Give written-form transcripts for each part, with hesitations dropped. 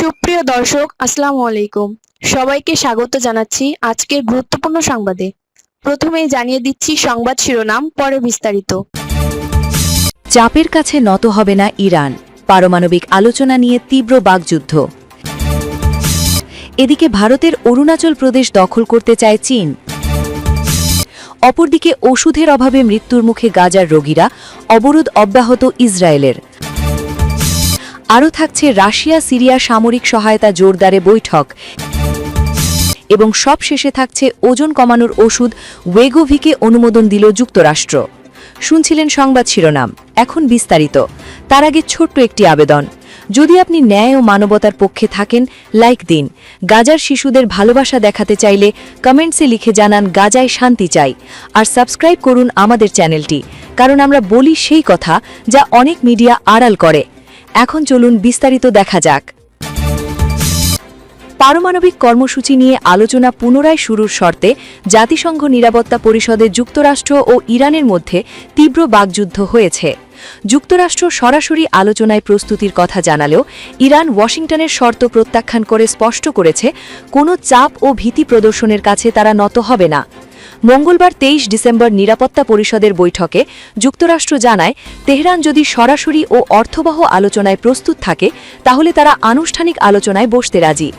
সুপ্রিয় দর্শক, আসসালামু আলাইকুম। সবাইকে স্বাগত জানাচ্ছি আজকের গুরুত্বপূর্ণ সংবাদে। প্রথমেই জানিয়ে দিচ্ছি সংবাদ শিরোনাম, পরে বিস্তারিত। চাপের কাছে নত হবে না ইরান, পারমাণবিক আলোচনা নিয়ে তীব্র বাকযুদ্ধ। এদিকে ভারতের অরুণাচল প্রদেশ দখল করতে চায় চীন। অপরদিকে ওষুধের অভাবে মৃত্যুর মুখে গাজার রোগীরা, অবরোধ অব্যাহত ইসরায়েলের। আরও থাকছে রাশিয়া সিরিয়া সামরিক সহায়তা জোরদারে বৈঠক, এবং সব শেষে থাকছে ওজন কমানোর ওষুধ ওয়েগোভিকে অনুমোদন দিল যুক্তরাষ্ট্র। শুনছিলেন সংবাদ শিরোনাম, এখন বিস্তারিত। তার আগে ছোট্ট একটি আবেদন, যদি আপনি ন্যায় ও মানবতার পক্ষে থাকেন, লাইক দিন। গাজার শিশুদের ভালোবাসা দেখাতে চাইলে কমেন্টসে লিখে জানান গাজায় শান্তি চাই, আর সাবস্ক্রাইব করুন আমাদের চ্যানেলটি, কারণ আমরা বলি সেই কথা যা অনেক মিডিয়া আড়াল করে। এখন চলুন বিস্তারিত দেখা যাক। পারমাণবিক কর্মসূচি নিয়ে আলোচনা পুনরায় শুরুর শর্তে জাতিসংঘ নিরাপত্তা পরিষদে যুক্তরাষ্ট্র ও ইরানের মধ্যে তীব্র বাকযুদ্ধ হয়েছে। যুক্তরাষ্ট্র সরাসরি আলোচনায় প্রস্তুতির কথা জানালেও ইরান ওয়াশিংটনের শর্ত প্রত্যাখ্যান করে স্পষ্ট করেছে, কোনো চাপ ও ভীতি প্রদর্শনের কাছে তারা নত হবে না। মঙ্গলবার 23 ডিসেম্বর নিরাপত্তা পরিষদের বৈঠকে যুক্তরাষ্ট্র জানায়, তেহরান যদি সরাসরি ও অর্থবহ আলোচনায় প্রস্তুত থাকে তাহলে তারা আনুষ্ঠানিক আলোচনায় বসতে রাজি।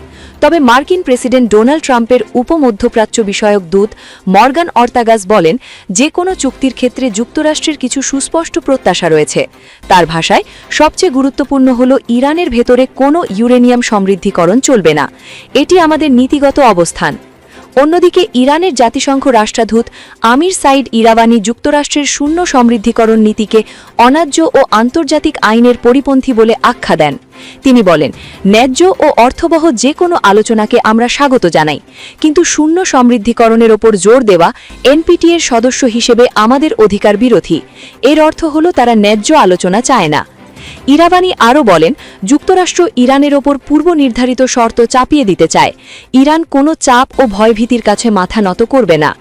তবে মার্কিন প্রেসিডেন্ট ডোনাল্ড ট্রাম্পের উপমধ্যপ্রাচ্য বিষয়ক দূত মর্গান অর্তাগাস বলেন, যে কোনো চুক্তির ক্ষেত্রে যুক্তরাষ্ট্রের কিছু সুস্পষ্ট প্রত্যাশা রয়েছে। তার ভাষায়, সবচেয়ে গুরুত্বপূর্ণ হল ইরানের ভেতরে কোনো ইউরেনিয়াম সমৃদ্ধিকরণ চলবে না। এটি আমাদের নীতিগত অবস্থান। অন্যদিকে ইরানের জাতিসংঘ রাষ্ট্রদূত আমির সাইদ ইরাওয়ানি যুক্তরাষ্ট্রের শূন্য সমৃদ্ধিকরণ নীতিকে অন্যায্য ও আন্তর্জাতিক আইনের পরিপন্থী বলে আখ্যা দেন। তিনি বলেন, ন্যায্য ও অর্থবহ যে কোনো আলোচনাকে আমরা স্বাগত জানাই, কিন্তু শূন্য সমৃদ্ধিকরণের ওপর জোর দেওয়া এনপিটি এর সদস্য হিসেবে আমাদের অধিকার বিরোধী। এর অর্থ হল তারা ন্যায্য আলোচনা চায় না। ইরাওয়ানি আরও বলেন, যুক্তরাষ্ট্র ইরানের ওপর পূর্ব নির্ধারিত শর্ত চাপিয়ে দিতে চায়। ইরান কোনো চাপ ও ভয়ভীতির কাছে মাথা নত করবে না।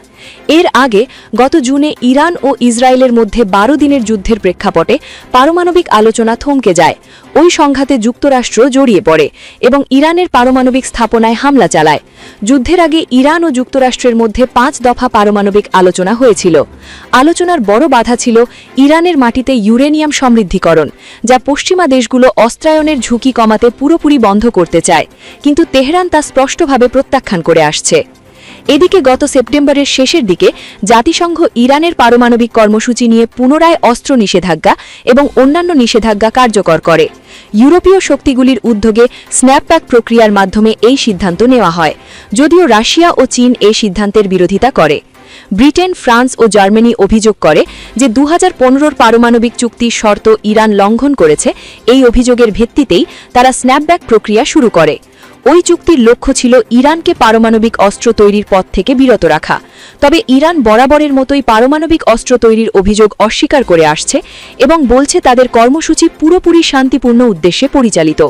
এর আগে গত জুনে ইরান ও ইসরায়েলের মধ্যে 12 দিনের যুদ্ধের প্রেক্ষাপটে পারমাণবিক আলোচনা থমকে যায়। ওই সংঘাতে যুক্তরাষ্ট্র জড়িয়ে পড়ে এবং ইরানের পারমাণবিক স্থাপনায় হামলা চালায়। যুদ্ধের আগে ইরান ও যুক্তরাষ্ট্রের মধ্যে 5 দফা পারমাণবিক আলোচনা হয়েছিল। আলোচনার বড় বাধা ছিল ইরানের মাটিতে ইউরেনিয়াম সমৃদ্ধিকরণ, যা পশ্চিমা দেশগুলো অস্ত্রায়নের ঝুঁকি কমাতে পুরোপুরি বন্ধ করতে চায়, কিন্তু তেহরান তা স্পষ্টভাবে প্রত্যাখ্যান করে আসছে। এদিকে গত সেপ্টেম্বরের শেষের দিকে জাতিসংঘ ইরানের পারমাণবিক কর্মসূচি নিয়ে পুনরায় অস্ত্র নিষেধাজ্ঞা এবং অন্যান্য নিষেধাজ্ঞা কার্যকর করে। ইউরোপীয় শক্তিগুলির উদ্যোগে স্ন্যাপব্যাক প্রক্রিয়ার মাধ্যমে এই সিদ্ধান্ত নেওয়া হয়, যদিও রাশিয়া ও চীন এই সিদ্ধান্তের বিরোধিতা করে। ব্রিটেন, ফ্রান্স ও জার্মানি অভিযোগ করে যে 2015 পারমাণবিক চুক্তির শর্ত ইরান লঙ্ঘন করেছে। এই অভিযোগের ভিত্তিতেই তারা স্ন্যাপব্যাক প্রক্রিয়া শুরু করে। ওই চুক্তির লক্ষ্য ছিল ইরানকে পারমাণবিক অস্ত্র তৈরির পথ থেকে বিরত রাখা। তবে ইরান বরাবরের মতোই পারমাণবিক অস্ত্র তৈরির অভিযোগ অস্বীকার করে আসছে এবং বলছে তাদের কর্মসূচি পুরোপুরি শান্তিপূর্ণ উদ্দেশ্যে পরিচালিত।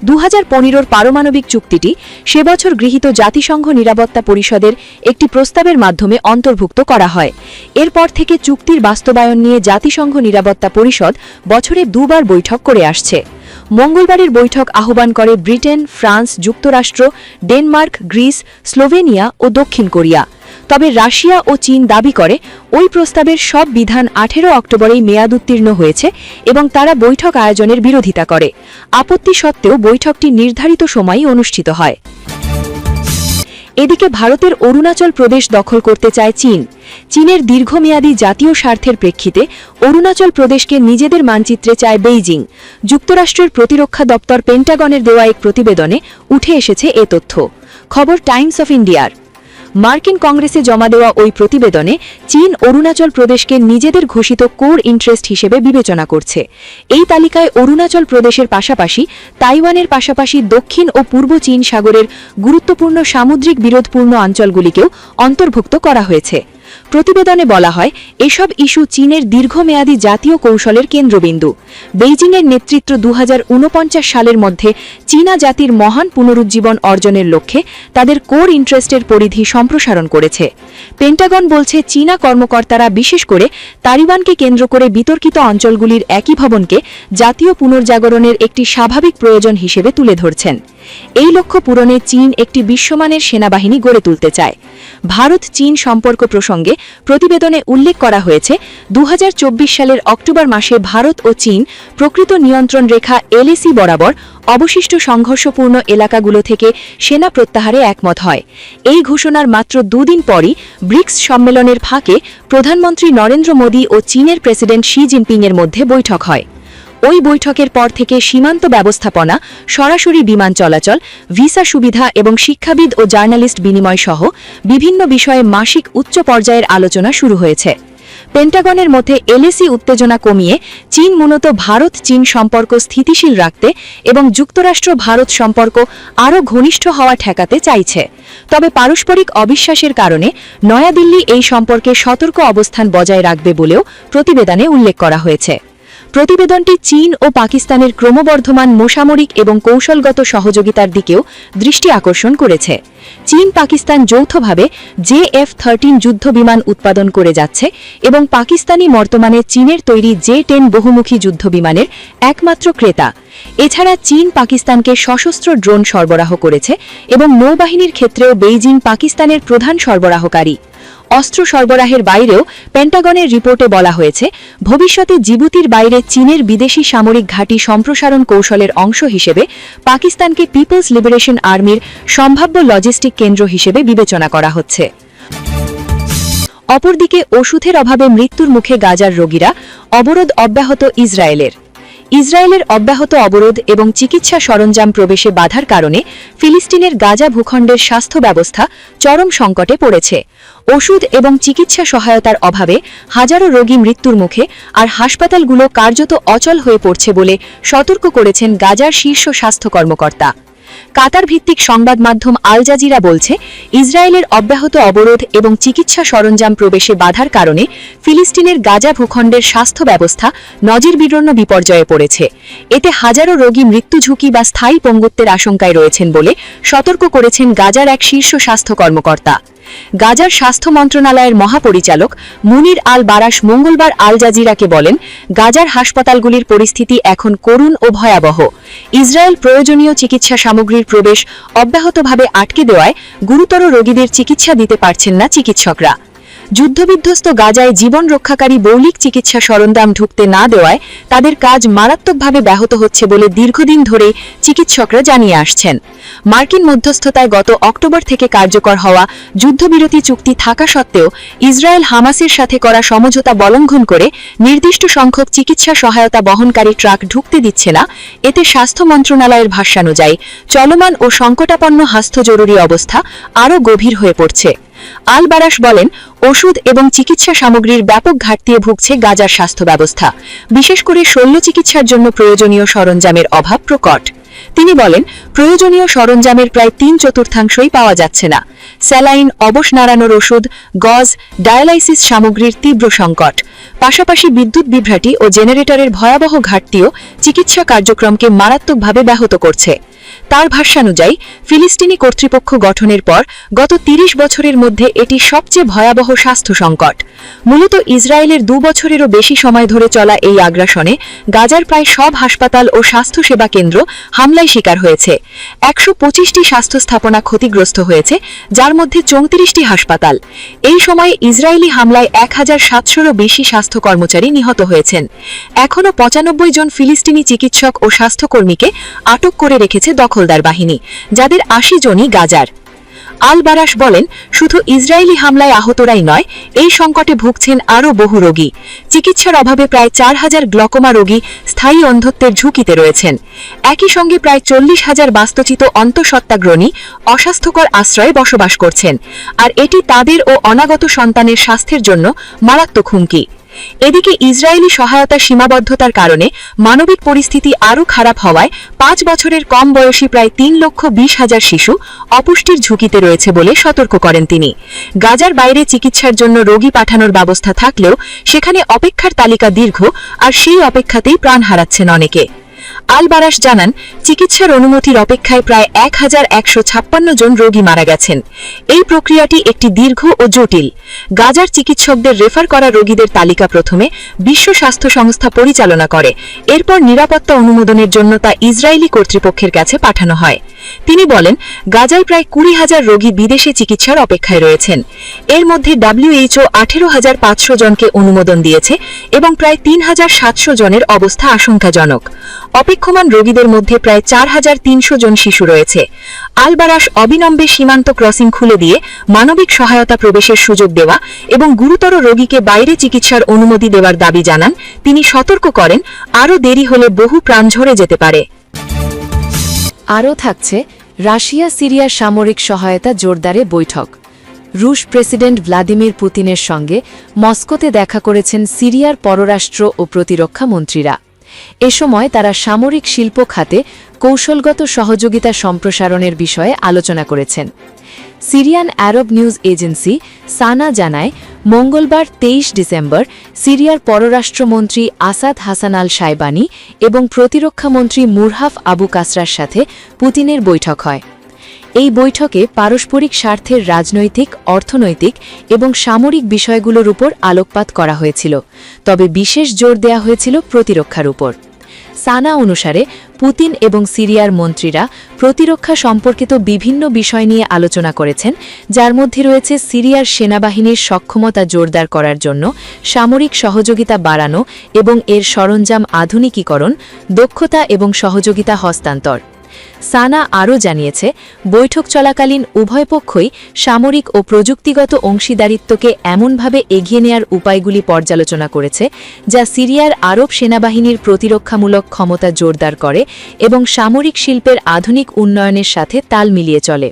2015 পারমাণবিক চুক্তিটি সে বছর গৃহীত জাতিসংঘ নিরাপত্তা পরিষদের একটি প্রস্তাবের মাধ্যমে অন্তর্ভুক্ত করা হয়। এরপর থেকে চুক্তির বাস্তবায়ন নিয়ে জাতিসংঘ নিরাপত্তা পরিষদ বছরে 2 বার বৈঠক করে আসছে। মঙ্গলবারের বৈঠক আহ্বান করে ব্রিটেন, ফ্রান্স, যুক্তরাষ্ট্র, ডেনমার্ক, গ্রিস, স্লোভেনিয়া ও দক্ষিণ কোরিয়া। তবে রাশিয়া ও চীন দাবি করে ওই প্রস্তাবের সব বিধান 18 অক্টোবরেই মেয়াদ উত্তীর্ণ হয়েছে এবং তারা বৈঠক আয়োজনের বিরোধিতা করে। আপত্তি সত্ত্বেও বৈঠকটি নির্ধারিত সময়ই অনুষ্ঠিত হয়। এদিকে ভারতের অরুণাচল প্রদেশ দখল করতে চায় চীন। চীনের দীর্ঘমেয়াদী জাতীয় স্বার্থের প্রেক্ষিতে অরুণাচল প্রদেশকে নিজেদের মানচিত্রে চায় বেইজিং। যুক্তরাষ্ট্রের প্রতিরক্ষা দপ্তর পেন্টাগনের দেওয়া এক প্রতিবেদনে উঠে এসেছে এ তথ্য। খবর টাইমস অফ ইন্ডিয়ার। মার্কিন কংগ্রেসে জমা দেওয়া ওই প্রতিবেদনে চীন অরুণাচল প্রদেশকে নিজেদের ঘোষিত কোর ইন্টারেস্ট হিসেবে বিবেচনা করছে। এই তালিকায় অরুণাচল প্রদেশের পাশাপাশি তাইওয়ানের পাশাপাশি দক্ষিণ ও পূর্ব চীন সাগরের গুরুত্বপূর্ণ সামুদ্রিক বিরোধপূর্ণ অঞ্চলগুলিকেও অন্তর্ভুক্ত করা হয়েছে। প্রতিবেদনে বলা হয়, এসব ইস্যু চীনের দীর্ঘমেয়াদী জাতীয় কৌশলের কেন্দ্রবিন্দু। বেইজিংয়ের নেতৃত্ব 2049 সালের মধ্যে চীনা জাতির মহান পুনরুজ্জীবন অর্জনের লক্ষ্যে তাদের কোর ইন্টারেস্টের পরিধি সম্প্রসারণ করেছে। পেন্টাগন বলছে, চীনা কর্মকর্তারা বিশেষ করে তাইওয়ানকে কেন্দ্র করে বিতর্কিত অঞ্চলগুলির একীভবনকে জাতীয় পুনর্জাগরণের একটি স্বাভাবিক প্রয়োজন হিসেবে তুলে ধরছেন। এই লক্ষ্য পূরণে চীন একটি বিশ্বমানের সেনাবাহিনী গড়ে তুলতে চায়। ভারত চীন সম্পর্ক প্রসঙ্গে প্রতিবেদনে উল্লেখ করা হয়েছে, 2024 সালের অক্টোবর মাসে ভারত ও চীন প্রকৃত নিয়ন্ত্রণ রেখা এলএসি বরাবর অবশিষ্ট সংঘর্ষপূর্ণ এলাকাগুলো থেকে সেনা প্রত্যাহারে একমত হয়। এই ঘোষণার মাত্র দুদিন পরই ব্রিক্স সম্মেলনের ফাঁকে প্রধানমন্ত্রী নরেন্দ্র মোদী ও চীনের প্রেসিডেন্ট শি জিনপিংয়ের মধ্যে বৈঠক হয়। ওই বৈঠকের পর থেকে সীমান্ত ব্যবস্থাপনা, সরাসরি বিমান চলাচল, ভিসা সুবিধা এবং শিক্ষাবিদ ও জার্নালিস্ট বিনিময় সহ বিভিন্ন বিষয়ে মাসিক উচ্চ পর্যায়ের আলোচনা শুরু হয়েছে। পেন্টাগনের মধ্যে এলএসি উত্তেজনা কমিয়ে চীন মূলত ভারত চীন সম্পর্ক স্থিতিশীল রাখতে এবং যুক্তরাষ্ট্র ভারত সম্পর্ক আরও ঘনিষ্ঠ হওয়া ঠেকাতে চাইছে। তবে পারস্পরিক অবিশ্বাসের কারণে নয়াদিল্লি এই সম্পর্কে সতর্ক অবস্থান বজায় রাখবে বলেও প্রতিবেদনে উল্লেখ করা হয়েছে। প্রতিবেদনটি চীন ও পাকিস্তানের ক্রমবর্ধমান মোসামরিক এবং কৌশলগত সহযোগিতার দিকেও দৃষ্টি আকর্ষণ করেছে। চীন পাকিস্তান যৌথভাবে JF-13 যুদ্ধবিমান উৎপাদন করে যাচ্ছে এবং পাকিস্তানি বর্তমানে চীনের তৈরি J-10 বহুমুখী যুদ্ধবিমানের একমাত্র ক্রেতা। এছাড়া চীন পাকিস্তানকে সশস্ত্র ড্রোন সরবরাহ করেছে এবং নৌবাহিনীর ক্ষেত্রেও বেইজিং পাকিস্তানের প্রধান সরবরাহকারী। অস্ত্র সরবরাহের বাইরেও পেন্টাগনের রিপোর্টে বলা হয়েছে, ভবিষ্যতে জিবুতির বাইরে চীনের বিদেশি সামরিক ঘাঁটি সম্প্রসারণ কৌশলের অংশ হিসেবে পাকিস্তানকে পিপলস লিবারেশন আর্মির সম্ভাব্য লজিস্টিক কেন্দ্র হিসেবে বিবেচনা করা হচ্ছে। অপরদিকে ওষুধের অভাবে মৃত্যুর মুখে গাজার রোগীরা, অবরোধ অব্যাহত ইসরায়েলের অব্যাহত অবরোধ এবং চিকিৎসা সরঞ্জাম প্রবেশে বাধার কারণে ফিলিস্তিনের গাজা ভূখণ্ডের স্বাস্থ্য ব্যবস্থা চরম সংকটে পড়েছে। ওষুধ এবং চিকিৎসা সহায়তার অভাবে হাজারো রোগী মৃত্যুর মুখে, আর হাসপাতালগুলো কার্যত অচল হয়ে পড়ছে বলে সতর্ক করেছেন গাজার শীর্ষ স্বাস্থ্য কর্মকর্তা। কাতার ভিত্তিক সংবাদ মাধ্যম আল জাজিরা বলছে, ইসরায়েলের অব্যাহত অবরোধ এবং চিকিৎসা সরঞ্জাম প্রবেশে বাধার কারণে ফিলিস্তিনের গাজা ভূখণ্ডের স্বাস্থ্য ব্যবস্থা নজিরবিহীন বিপর্যয়ে পড়েছে। এতে হাজারো রোগী মৃত্যু ঝুঁকি বা স্থায়ী পঙ্গুত্বের আশঙ্কায় রয়েছেন বলে সতর্ক করেছেন গাজার এক শীর্ষ স্বাস্থ্য কর্মকর্তা। গাজার স্বাস্থ্য মন্ত্রণালয়ের মহাপরিচালক মুনির আল বারাশ মঙ্গলবার আল জাজিরাকে বলেন, গাজার হাসপাতালগুলির পরিস্থিতি এখন করুণ ও ভয়াবহ। ইসরায়েল প্রয়োজনীয় চিকিৎসা সামগ্রীর প্রবেশ অব্যাহতভাবে আটকে দেওয়ায় গুরুতর রোগীদের চিকিৎসা দিতে পারছেন না চিকিৎসকরা। যুদ্ধবিধ্বস্ত গাজায় জীবন রক্ষাকারী মৌলিক চিকিৎসা সরঞ্জাম ঢুকতে না দেওয়ায় তাদের কাজ মারাত্মকভাবে ব্যাহত হচ্ছে বলে দীর্ঘদিন ধরে চিকিৎসকরা জানিয়ে আসছেন। মার্কিন মধ্যস্থতায় গত অক্টোবর থেকে কার্যকর হওয়া যুদ্ধবিরতি চুক্তি থাকা সত্ত্বেও ইসরায়েল হামাসের সাথে করা সমঝোতা লঙ্ঘন করে নির্দিষ্ট সংখ্যক চিকিৎসা সহায়তা বহনকারী ট্রাক ঢুকতে দিচ্ছে না। এতে স্বাস্থ্য মন্ত্রণালয়ের ভাষ্যানুযায়ী চলমান ও সংকটাপন্ন স্বাস্থ্য জরুরি অবস্থা আরও গভীর হয়ে পড়ছে। আল বারাশ বলেন, ওষুধ এবং চিকিৎসা সামগ্রীর ব্যাপক ঘাটতিতে ভুগছে গাজার স্বাস্থ্য ব্যবস্থা, বিশেষ করে শল্য চিকিৎসার জন্য প্রয়োজনীয় সরঞ্জামের অভাব প্রকট। তিনি বলেন, প্রয়োজনীয় সরঞ্জামের প্রায় 3/4 পাওয়া যাচ্ছে না। স্যালাইন, অবশ নাড়ানোর ওষুধ, গজ, ডায়ালাইসিস সামগ্রীর তীব্র সংকট, পাশাপাশি বিদ্যুৎ বিভ্রাটি ও জেনারেটরের ভয়াবহ ঘাটতিও চিকিৎসা কার্যক্রমকে মারাত্মকভাবে ব্যাহত করছে। তার ভাষ্যানুযায়ী ফিলিস্তিনি কর্তৃপক্ষ গঠনের পর গত 30 বছরের মধ্যে এটি সবচেয়ে ভয়াবহ স্বাস্থ্য সংকট। মূলত ইসরায়েলের 2 বছরেরও বেশি সময় ধরে চলা এই আগ্রাসনে গাজার প্রায় সব হাসপাতাল ও স্বাস্থ্যসেবা কেন্দ্র হামলায় শিকার হয়েছে। 125টি স্বাস্থ্য স্থাপনা ক্ষতিগ্রস্ত হয়েছে, যার মধ্যে 34টি হাসপাতাল। এই সময়ে ইসরায়েলি হামলায় 1700-এরও বেশি স্বাস্থ্য কর্মচারী নিহত হয়েছেন। এখনও 95 জন ফিলিস্তিনি চিকিৎসক ও স্বাস্থ্যকর্মীকে আটক করে রেখেছে দখলদার বাহিনী, যাদের 80 জনই গাজার। আল বারাশ বলেন, শুধু ইসরায়েলি হামলায় আহতরাই নয়, এই সংকটে ভুগছেন আরও বহু রোগী। চিকিৎসার অভাবে প্রায় 4000 গ্লকোমা রোগী স্থায়ী অন্ধত্বের ঝুঁকিতে রয়েছেন। একই সঙ্গে প্রায় 40,000 বাস্তুচ্যুত অন্তঃসত্ত্বাগ্রহী অস্বাস্থ্যকর আশ্রয়ে বসবাস করছেন, আর এটি তাদের ও অনাগত সন্তানের স্বাস্থ্যের জন্য মারাত্মক হুমকি। এদিকে ইসরায়েলি সহায়তার সীমাবদ্ধতার কারণে মানবিক পরিস্থিতি আরও খারাপ হওয়ায় 5 বছরের কম বয়সী প্রায় 3,20,000 শিশু অপুষ্টির ঝুঁকিতে রয়েছে বলে সতর্ক করেন তিনি। গাজার বাইরে চিকিৎসার জন্য রোগী পাঠানোর ব্যবস্থা থাকলেও সেখানে অপেক্ষার তালিকা দীর্ঘ, আর সেই অপেক্ষাতেই প্রাণ হারাচ্ছেন অনেকে। আল বারাশ জানান, চিকিৎসার অনুমতির অপেক্ষায় প্রায় 1156 জন রোগী মারা গেছেন। এই প্রক্রিয়াটি একটি দীর্ঘ ও জটিল। গাজার চিকিৎসকদের রেফার করা রোগীদের তালিকা প্রথমে বিশ্ব স্বাস্থ্য সংস্থা পরিচালনা করে, এরপর নিরাপত্তা অনুমোদনের জন্য তা ইসরায়েলি কর্তৃপক্ষের কাছে পাঠানো হয়। তিনি বলেন, গাজায় প্রায় 20,000 রোগী বিদেশে চিকিৎসার অপেক্ষায় রয়েছেন। এর মধ্যে WHO 18,500 জনকে অনুমোদন দিয়েছে এবং প্রায় 3,700 জনের অবস্থা আশঙ্কাজনক। অপেক্ষমান রোগীদের মধ্যে প্রায় 4,300 জন শিশু রয়েছে। আল-বারাশ অবিলম্বে সীমান্ত ক্রসিং খুলে দিয়ে মানবিক সহায়তা প্রবেশের সুযোগ দেওয়া এবং গুরুতর রোগীকে বাইরে চিকিৎসার অনুমতি দেওয়ার দাবি জানান। তিনি সতর্ক করেন, আরও দেরি হলে বহু প্রাণ ঝরে যেতে পারে। আরও থাকছে রাশিয়া সিরিয়ার সামরিক সহায়তা জোরদারে বৈঠক। রুশ প্রেসিডেন্ট ভ্লাদিমির পুতিনের সঙ্গে মস্কোতে দেখা করেছেন সিরিয়ার পররাষ্ট্র ও প্রতিরক্ষা মন্ত্রীরা। এ সময় তারা সামরিক শিল্প খাতে কৌশলগত সহযোগিতা সম্প্রসারণের বিষয়ে আলোচনা করেছেন। সিরিয়ান আরব নিউজ এজেন্সি সানা জানায়, মঙ্গলবার 23 ডিসেম্বর সিরিয়ার পররাষ্ট্রমন্ত্রী আসাদ হাসান আল শাইবানি এবং প্রতিরক্ষামন্ত্রী মুরহাফ আবু কাসরার সাথে পুতিনের বৈঠক হয়। এই বৈঠকে পারস্পরিক স্বার্থের রাজনৈতিক, অর্থনৈতিক এবং সামরিক বিষয়গুলোর উপর আলোকপাত করা হয়েছিল, তবে বিশেষ জোর দেয়া হয়েছিল প্রতিরক্ষার উপর। সানা অনুসারে পুতিন এবং সিরিয়ার মন্ত্রীরা প্রতিরক্ষা সম্পর্কিত বিভিন্ন বিষয় নিয়ে আলোচনা করেছেন, যার মধ্যে রয়েছে সিরিয়ার সেনাবাহিনীর সক্ষমতা জোরদার করার জন্য সামরিক সহযোগিতা বাড়ানো এবং এর সরঞ্জাম আধুনিকীকরণ, দক্ষতা এবং সহযোগিতা হস্তান্তর। সানা আরও জানিয়েছে, বৈঠক চলাকালীন উভয় পক্ষই সামরিক ও প্রযুক্তিগত অংশীদারিত্বকে এমনভাবে এগিয়ে নেয়ার উপায়গুলি পর্যালোচনা করেছে যা সিরিয়ার আরব সেনাবাহিনীর প্রতিরক্ষামূলক ক্ষমতা জোরদার করে এবং সামরিক শিল্পের আধুনিক উন্নয়নের সাথে তাল মিলিয়ে চলে।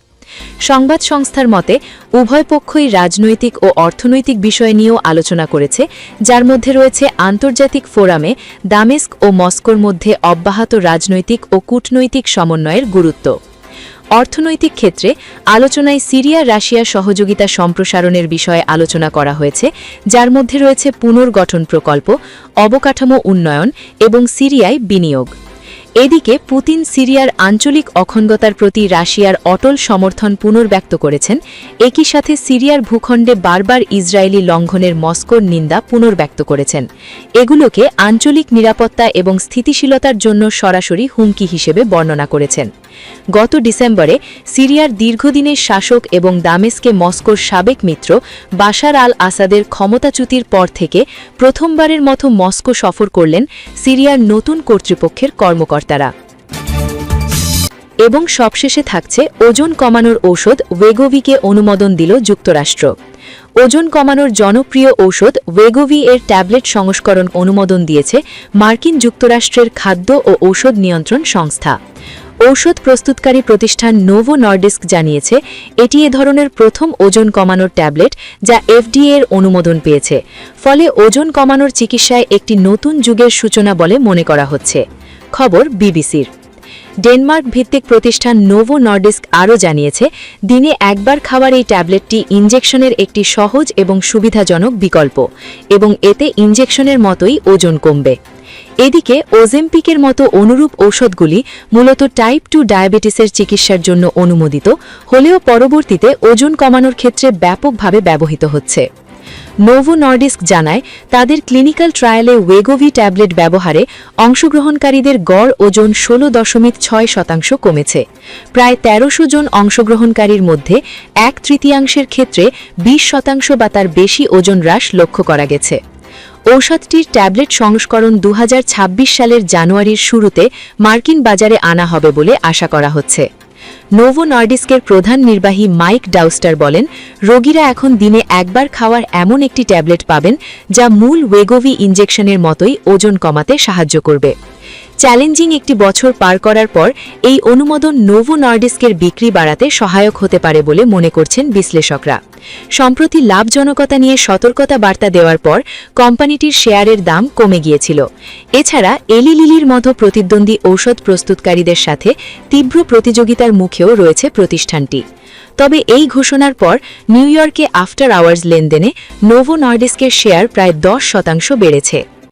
সংবাদ সংস্থার মতে, উভয় পক্ষই রাজনৈতিক ও অর্থনৈতিক বিষয় নিয়েও আলোচনা করেছে, যার মধ্যে রয়েছে আন্তর্জাতিক ফোরামে দামেস্ক ও মস্কোর মধ্যে অব্যাহত রাজনৈতিক ও কূটনৈতিক সমন্বয়ের গুরুত্ব। অর্থনৈতিক ক্ষেত্রে আলোচনায় সিরিয়া রাশিয়া সহযোগিতা সম্প্রসারণের বিষয়ে আলোচনা করা হয়েছে, যার মধ্যে রয়েছে পুনর্গঠন প্রকল্প, অবকাঠামো উন্নয়ন এবং সিরিয়ায় বিনিয়োগ। এদিকে পুতিন সিরিয়ার আঞ্চলিক অখণ্ডতার প্রতি রাশিয়ার অটল সমর্থন পুনর্ব্যক্ত করেছেন। একই সাথে সিরিয়ার ভূখণ্ডে বারবার ইসরায়েলি লঙ্ঘনের মস্কোর নিন্দা পুনর্ব্যক্ত করেছেন। এগুলোকে আঞ্চলিক নিরাপত্তা এবং স্থিতিশীলতার জন্য সরাসরি হুমকি হিসেবে বর্ণনা করেছেন। গত ডিসেম্বরে সিরিয়ার দীর্ঘদিনের শাসক এবং দামেস্কে মস্কোর সাবেক মিত্র বাশার আল আসাদের ক্ষমতাচ্যুতির পর থেকে প্রথমবারের মতো মস্কো সফর করলেন সিরিয়ার নতুন কর্তৃপক্ষের কর্মকর্তারা। এবং সবশেষে থাকছে ওজন কমানোর ঔষধ ওয়েগোভিকে অনুমোদন দিল যুক্তরাষ্ট্র। ওজন কমানোর জনপ্রিয় ঔষধ ওয়েগোভি এর ট্যাবলেট সংস্করণ অনুমোদন দিয়েছে মার্কিন যুক্তরাষ্ট্রের খাদ্য ও ঔষধ নিয়ন্ত্রণ সংস্থা। ঔষধ প্রস্তুতকারী প্রতিষ্ঠান নোভো নর্ডিস্ক জানিয়েছে, এটি এ ধরনের প্রথম ওজন কমানোর ট্যাবলেট যা FDA এর অনুমোদন পেয়েছে। ফলে ওজন কমানোর চিকিৎসায় একটি নতুন যুগের সূচনা বলে মনে করা হচ্ছে। খবর বিবিসির। ডেনমার্ক ভিত্তিক প্রতিষ্ঠান নোভো নর্ডিস্ক আরও জানিয়েছে, দিনে একবার খাওয়ার এই ট্যাবলেটটি ইনজেকশনের একটি সহজ এবং সুবিধাজনক বিকল্প এবং এতে ইনজেকশনের মতোই ওজন কমবে। এদিকে ওজেম্পিকের মতো অনুরূপ ঔষধগুলি মূলত টাইপ 2 ডায়াবেটিসের চিকিৎসার জন্য অনুমোদিত হলেও পরবর্তীতে ওজন কমানোর ক্ষেত্রে ব্যাপকভাবে ব্যবহৃত হচ্ছে। নোভো নর্ডিস্ক জানায়, তাদের ক্লিনিক্যাল ট্রায়ালে ওয়েগোভি ট্যাবলেট ব্যবহারে অংশগ্রহণকারীদের গড় ওজন 16.6% কমেছে। প্রায় 1300 জন অংশগ্রহণকারীর মধ্যে 1/3 ক্ষেত্রে 20% বা তার বেশি ওজন হ্রাস লক্ষ্য করা গেছে। ঔষধটির ট্যাবলেট সংস্করণ 2026 সালের জানুয়ারির শুরুতে মার্কিন বাজারে আনা হবে বলে আশা করা হচ্ছে। নোভো নর্ডিস্কের প্রধান নির্বাহী মাইক ডাউস্টার বলেন, রোগীরা এখন দিনে একবার খাওয়ার এমন একটি ট্যাবলেট পাবেন যা মূল ওয়েগোভি ইনজেকশনের মতোই ওজন কমাতে সাহায্য করবে। চ্যালেঞ্জিং একটি বছর পার করার পর এই অনুমোদন নোভো নর্ডিস্কের বিক্রি বাড়াতে সহায়ক হতে পারে বলে মনে করছেন বিশ্লেষকরা। সম্প্রতি লাভজনকতা নিয়ে সতর্কতা বার্তা দেওয়ার পর কোম্পানিটির শেয়ারের দাম কমে গিয়েছিল। এছাড়া এলি লিলির মতো প্রতিদ্বন্দ্বী ঔষধ প্রস্তুতকারীদের সাথে তীব্র প্রতিযোগিতার মুখেও রয়েছে প্রতিষ্ঠানটি। তবে এই ঘোষণার পর নিউ ইয়র্কে আফটার আওয়ার্স লেনদেনে নোভো নর্ডিস্কের শেয়ার প্রায় 10% বেড়েছে।